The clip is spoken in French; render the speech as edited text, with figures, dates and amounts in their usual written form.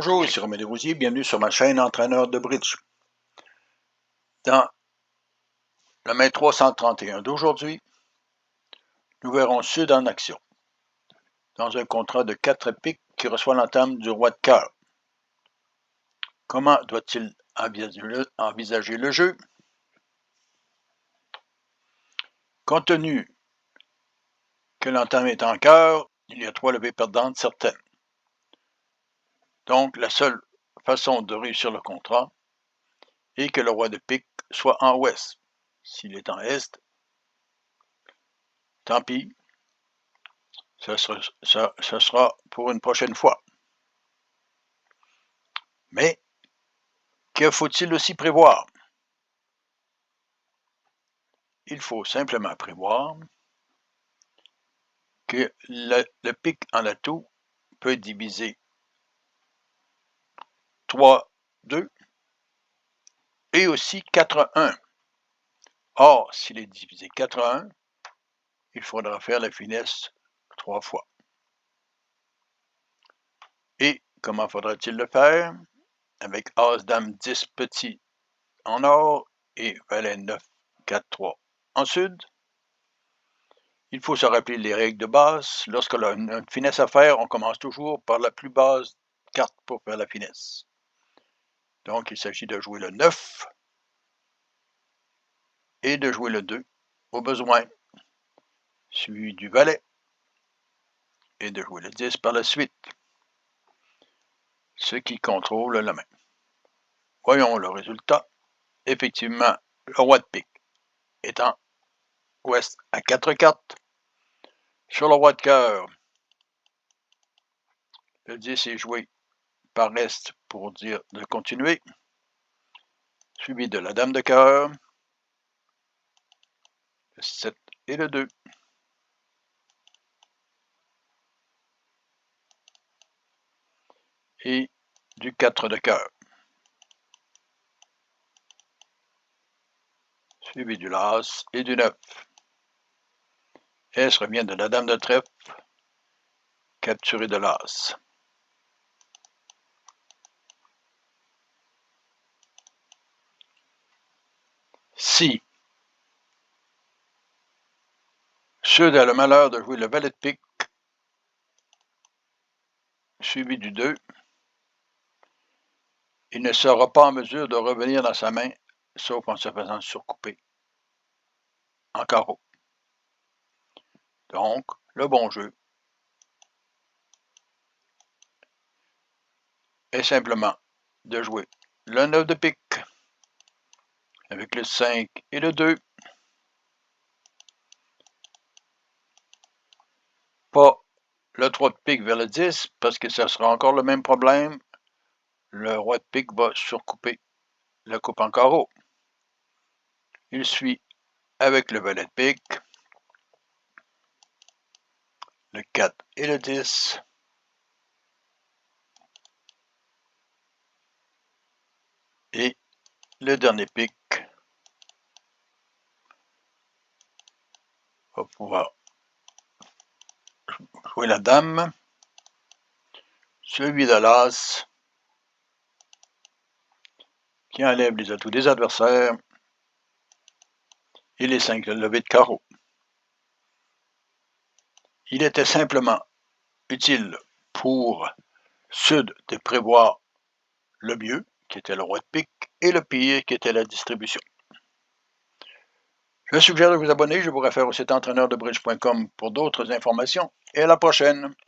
Bonjour, ici Romain Desrosiers, bienvenue sur ma chaîne Entraîneur de bridge. Dans la main 331 d'aujourd'hui, nous verrons Sud en action, dans un contrat de 4 piques qui reçoit l'entame du roi de cœur. Comment doit-il envisager le jeu? Compte tenu que l'entame est en cœur, il y a 3 levées perdantes certaines. Donc, la seule façon de réussir le contrat est que le roi de pique soit en ouest. S'il est en est, tant pis, ce sera pour une prochaine fois. Mais, que faut-il aussi prévoir? Il faut simplement prévoir que le pic en atout peut être divisé 3-2 et aussi 4-1. Or, s'il est divisé 4-1, il faudra faire la finesse 3 fois. Et comment faudra-t-il le faire? Avec As, Dame, 10 petits en or et Valet 9, 4-3 en sud. Il faut se rappeler les règles de base. Lorsque l'on a une finesse à faire, on commence toujours par la plus basse carte pour faire la finesse. Donc, il s'agit de jouer le 9 et de jouer le 2 au besoin, suivi du valet et de jouer le 10 par la suite, ce qui contrôle la main. Voyons le résultat. Effectivement, le roi de pique est en ouest à 4-4. Sur le roi de cœur, le 10 est joué par est pour dire de continuer, suivi de la dame de cœur, le 7 et le 2. Et du 4 de cœur, suivi du las et du 9. S revient de la dame de trèfle, capturé de l'as. Si Sud a le malheur de jouer le valet de pique, suivi du 2, il ne sera pas en mesure de revenir dans sa main, sauf en se faisant surcouper en carreau. Donc, le bon jeu est simplement de jouer le 9 de pique avec le 5 et le 2. Pas le 3 de pique vers le 10, parce que ça sera encore le même problème. Le roi de pique va surcouper la coupe en carreau. Il suit avec le valet de pique, le 4 et le 10. Et le dernier pique va pouvoir jouer la dame, suivi de l'as, qui enlève les atouts des adversaires, et les 5 levées de carreau. Il était simplement utile pour Sud de prévoir le mieux, qui était le roi de pique, et le pire, qui était la distribution. Je suggère de vous abonner. Je vous réfère au site entraîneurdebridge.com pour d'autres informations. Et à la prochaine!